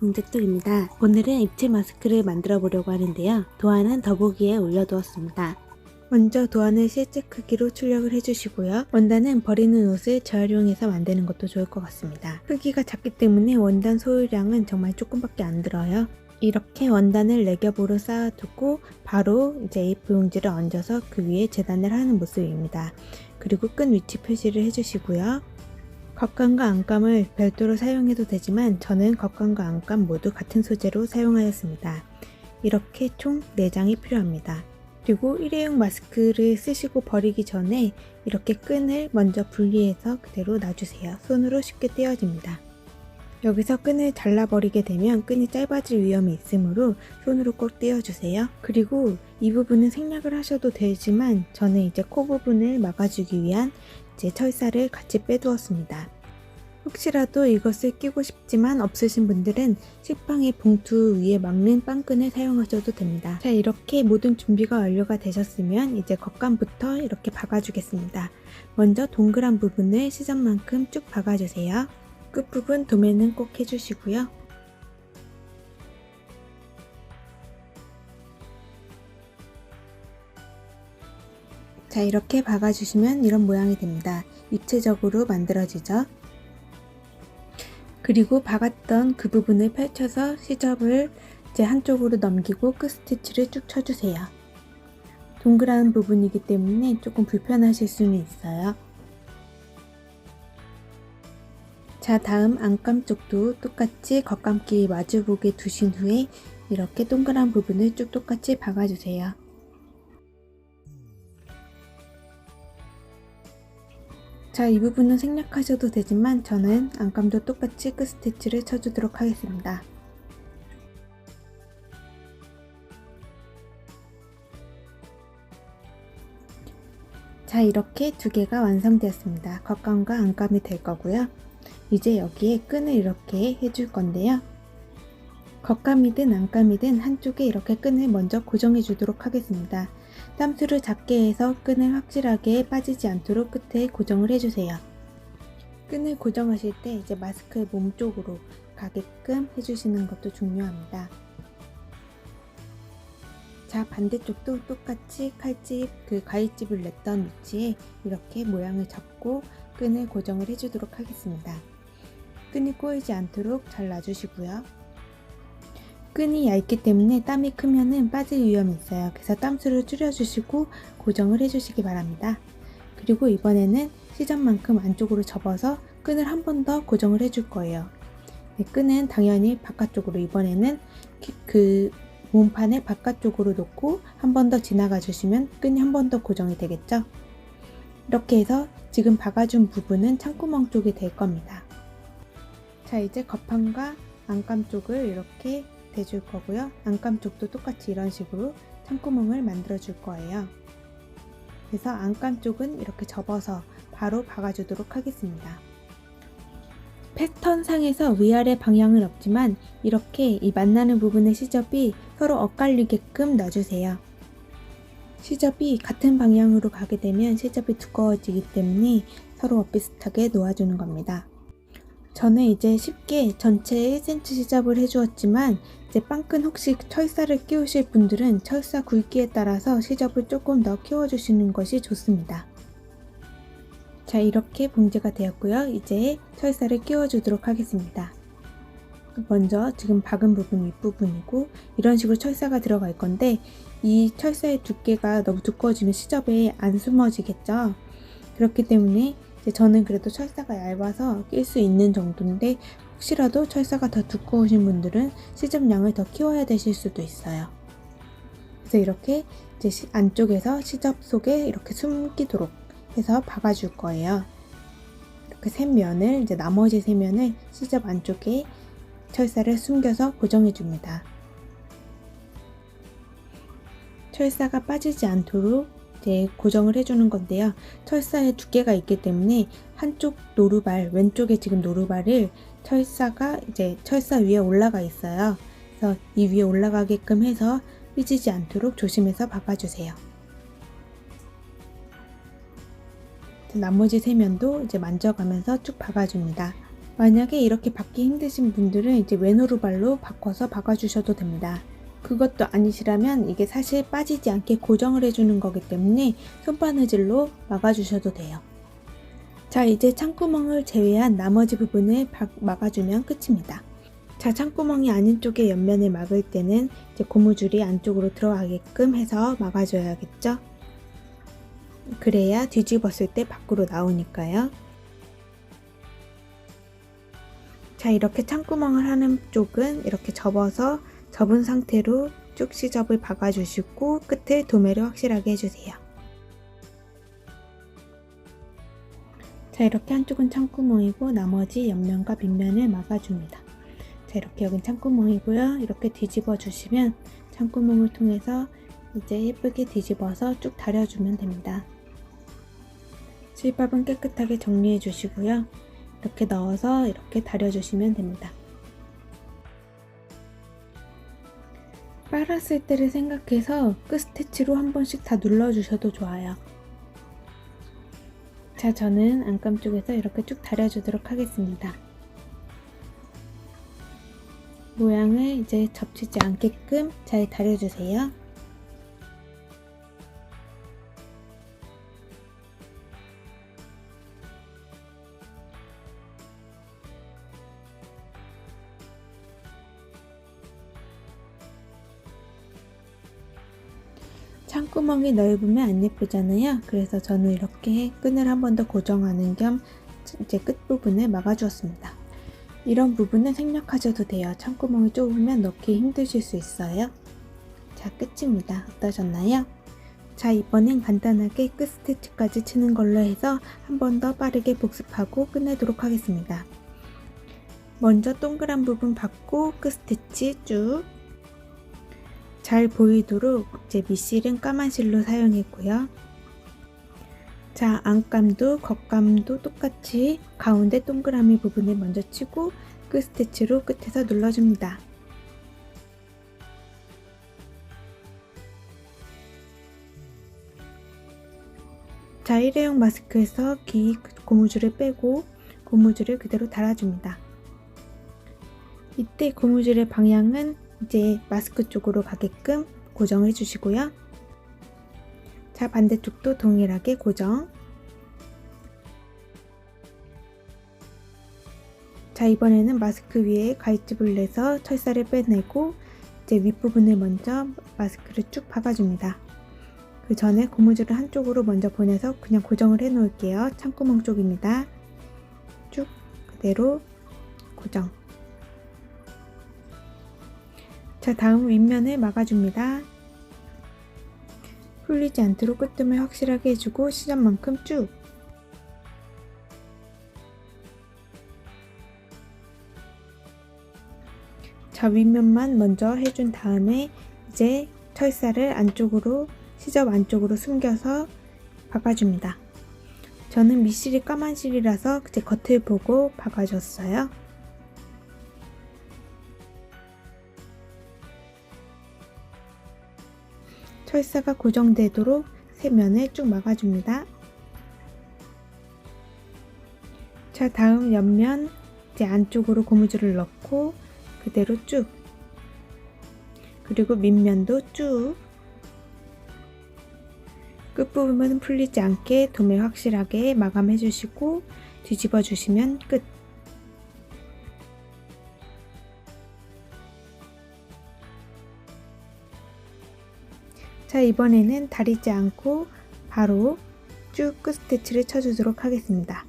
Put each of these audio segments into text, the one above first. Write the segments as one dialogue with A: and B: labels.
A: 봉제뚝입니다. 오늘은 입체 마스크를 만들어 보려고 하는데요. 도안은 더보기에 올려두었습니다. 먼저 도안을 실제 크기로 출력을 해주시고요. 원단은 버리는 옷을 재활용해서 만드는 것도 좋을 것 같습니다. 크기가 작기 때문에 원단 소유량은 정말 조금밖에 안 들어요. 이렇게 원단을 4겹으로 쌓아두고 바로 이제 A4 용지를 얹어서 그 위에 재단을 하는 모습입니다. 그리고 끈 위치 표시를 해주시고요. 겉감과 안감을 별도로 사용해도 되지만 저는 겉감과 안감 모두 같은 소재로 사용하였습니다. 이렇게 총 4장이 필요합니다. 그리고 일회용 마스크를 쓰시고 버리기 전에 이렇게 끈을 먼저 분리해서 그대로 놔주세요. 손으로 쉽게 떼어집니다. 여기서 끈을 잘라버리게 되면 끈이 짧아질 위험이 있으므로 손으로 꼭 떼어주세요. 그리고 이 부분은 생략을 하셔도 되지만 저는 이제 코 부분을 막아주기 위한 이제 철사를 같이 빼두었습니다. 혹시라도 이것을 끼고 싶지만 없으신 분들은 식빵의 봉투 위에 막는 빵끈을 사용하셔도 됩니다. 자, 이렇게 모든 준비가 완료가 되셨으면 이제 겉감부터 이렇게 박아주겠습니다. 먼저 동그란 부분을 시접만큼 쭉 박아주세요. 끝부분 도매는 꼭 해주시고요. 자, 이렇게 박아주시면 이런 모양이 됩니다. 입체적으로 만들어지죠. 그리고 박았던 그 부분을 펼쳐서 시접을 이제 한쪽으로 넘기고 끝 스티치를 쭉 쳐주세요. 동그란 부분이기 때문에 조금 불편하실 수는 있어요. 자, 다음 안감 쪽도 똑같이 겉감끼리 마주보게 두신 후에 이렇게 동그란 부분을 쭉 똑같이 박아주세요. 자, 이 부분은 생략하셔도 되지만 저는 안감도 똑같이 끝 스티치를 쳐주도록 하겠습니다. 자, 이렇게 두 개가 완성되었습니다. 겉감과 안감이 될 거고요. 이제 여기에 끈을 이렇게 해줄 건데요. 겉감이든 안감이든 한쪽에 이렇게 끈을 먼저 고정해 주도록 하겠습니다. 땀수를 작게 해서 끈을 확실하게 빠지지 않도록 끝에 고정을 해주세요. 끈을 고정하실 때 이제 마스크의 몸 쪽으로 가게끔 해주시는 것도 중요합니다. 자, 반대쪽도 똑같이 칼집, 그 가위집을 냈던 위치에 이렇게 모양을 잡고 끈을 고정을 해주도록 하겠습니다. 끈이 꼬이지 않도록 잘 놔주시고요. 끈이 얇기 때문에 땀이 크면은 빠질 위험이 있어요. 그래서 땀수를 줄여주시고 고정을 해주시기 바랍니다. 그리고 이번에는 시접만큼 안쪽으로 접어서 끈을 한 번 더 고정을 해줄 거예요. 네, 끈은 당연히 바깥쪽으로 이번에는 그 몸판을 바깥쪽으로 놓고 한 번 더 지나가 주시면 끈이 한 번 더 고정이 되겠죠? 이렇게 해서 지금 박아준 부분은 창구멍 쪽이 될 겁니다. 자, 이제 겉판과 안감 쪽을 이렇게 대줄 거고요. 안감 쪽도 똑같이 이런 식으로 창구멍을 만들어 줄 거예요. 그래서 안감 쪽은 이렇게 접어서 바로 박아주도록 하겠습니다. 패턴상에서 위아래 방향은 없지만 이렇게 이 만나는 부분의 시접이 서로 엇갈리게끔 놔주세요. 시접이 같은 방향으로 가게 되면 시접이 두꺼워지기 때문에 서로 엇비슷하게 놓아주는 겁니다. 저는 이제 쉽게 전체에 1cm 시접을 해주었지만 이제 빵끈 혹시 철사를 끼우실 분들은 철사 굵기에 따라서 시접을 조금 더 키워주시는 것이 좋습니다. 자, 이렇게 봉제가 되었고요. 이제 철사를 끼워주도록 하겠습니다. 먼저 지금 박은 부분 윗부분이고 이런 식으로 철사가 들어갈 건데 이 철사의 두께가 너무 두꺼워지면 시접에 안 숨어지겠죠. 그렇기 때문에 저는 그래도 철사가 얇아서 낄 수 있는 정도인데 혹시라도 철사가 더 두꺼우신 분들은 시접량을 더 키워야 되실 수도 있어요. 그래서 이렇게 이제 안쪽에서 시접 속에 이렇게 숨기도록 해서 박아줄 거예요. 이렇게 세 면을 이제 나머지 세 면을 시접 안쪽에 철사를 숨겨서 고정해 줍니다. 철사가 빠지지 않도록 이제 고정을 해주는 건데요. 철사에 두께가 있기 때문에 한쪽 노루발, 왼쪽에 지금 노루발을 철사가 이제 철사 위에 올라가 있어요. 그래서 이 위에 올라가게끔 해서 삐지지 않도록 조심해서 박아주세요. 나머지 세 면도 이제 만져가면서 쭉 박아줍니다. 만약에 이렇게 박기 힘드신 분들은 이제 외노루발로 바꿔서 박아주셔도 됩니다. 그것도 아니시라면 이게 사실 빠지지 않게 고정을 해주는 거기 때문에 손바느질로 막아주셔도 돼요. 자, 이제 창구멍을 제외한 나머지 부분을 막아주면 끝입니다. 자, 창구멍이 아닌 쪽에 옆면을 막을 때는 이제 고무줄이 안쪽으로 들어가게끔 해서 막아줘야겠죠. 그래야 뒤집었을 때 밖으로 나오니까요. 자, 이렇게 창구멍을 하는 쪽은 이렇게 접어서 접은 상태로 쭉 시접을 박아주시고 끝을 도매를 확실하게 해주세요. 자, 이렇게 한쪽은 창구멍이고 나머지 옆면과 밑면을 막아줍니다. 자, 이렇게 여긴 창구멍이고요. 이렇게 뒤집어 주시면 창구멍을 통해서 이제 예쁘게 뒤집어서 쭉 다려주면 됩니다. 실밥은 깨끗하게 정리해 주시고요. 이렇게 넣어서 이렇게 다려주시면 됩니다. 빨았을 때를 생각해서 끝스티치로 한 번씩 다 눌러주셔도 좋아요. 자, 저는 안감 쪽에서 이렇게 쭉 다려주도록 하겠습니다. 모양을 이제 접히지 않게끔 잘 다려주세요. 창구멍이 넓으면 안 예쁘잖아요. 그래서 저는 이렇게 끈을 한 번 더 고정하는 겸 이제 끝부분을 막아주었습니다. 이런 부분은 생략하셔도 돼요. 창구멍이 좁으면 넣기 힘드실 수 있어요. 자, 끝입니다. 어떠셨나요? 자, 이번엔 간단하게 끝 스티치까지 치는 걸로 해서 한 번 더 빠르게 복습하고 끝내도록 하겠습니다. 먼저 동그란 부분 받고 끝 스티치 쭉. 잘 보이도록 이제 밑실은 까만 실로 사용했고요. 자, 안감도 겉감도 똑같이 가운데 동그라미 부분을 먼저 치고 끝 스티치로 끝에서 눌러줍니다. 자, 일회용 마스크에서 고무줄을 빼고 고무줄을 그대로 달아줍니다. 이때 고무줄의 방향은 이제 마스크 쪽으로 가게끔 고정해 주시고요. 자, 반대쪽도 동일하게 고정. 자, 이번에는 마스크 위에 가위집을 내서 철사를 빼내고 이제 윗부분을 먼저 마스크를 쭉 박아줍니다. 그 전에 고무줄을 한쪽으로 먼저 보내서 그냥 고정을 해 놓을게요. 창구멍 쪽입니다. 쭉 그대로 고정. 자, 다음 윗면을 막아줍니다. 풀리지 않도록 끝뜸을 확실하게 해주고 시접만큼 쭉. 자, 윗면만 먼저 해준 다음에 이제 철사를 안쪽으로 시접 안쪽으로 숨겨서 박아줍니다. 저는 밑실이 까만 실이라서 이제 겉을 보고 박아줬어요. 철사가 고정되도록 세 면을 쭉 막아줍니다. 자, 다음 옆면 이제 안쪽으로 고무줄을 넣고 그대로 쭉. 그리고 밑면도 쭉. 끝부분은 풀리지 않게 도매 확실하게 마감해 주시고 뒤집어 주시면 끝. 자, 이번에는 다리지 않고 바로 쭉 끝 스티치를 쳐주도록 하겠습니다.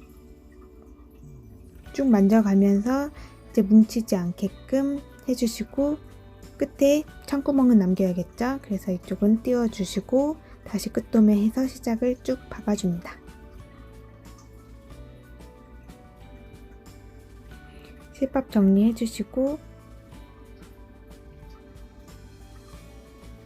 A: 쭉 만져가면서 이제 뭉치지 않게끔 해주시고 끝에 창구멍은 남겨야겠죠. 그래서 이쪽은 띄워주시고 다시 끝도매해서 시작을 쭉 박아줍니다. 실밥 정리해주시고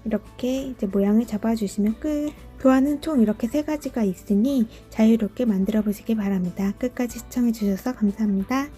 A: 이렇게 이제 모양을 잡아주시면 끝. 도안은 총 이렇게 3가지가 있으니 자유롭게 만들어 보시기 바랍니다. 끝까지 시청해주셔서 감사합니다.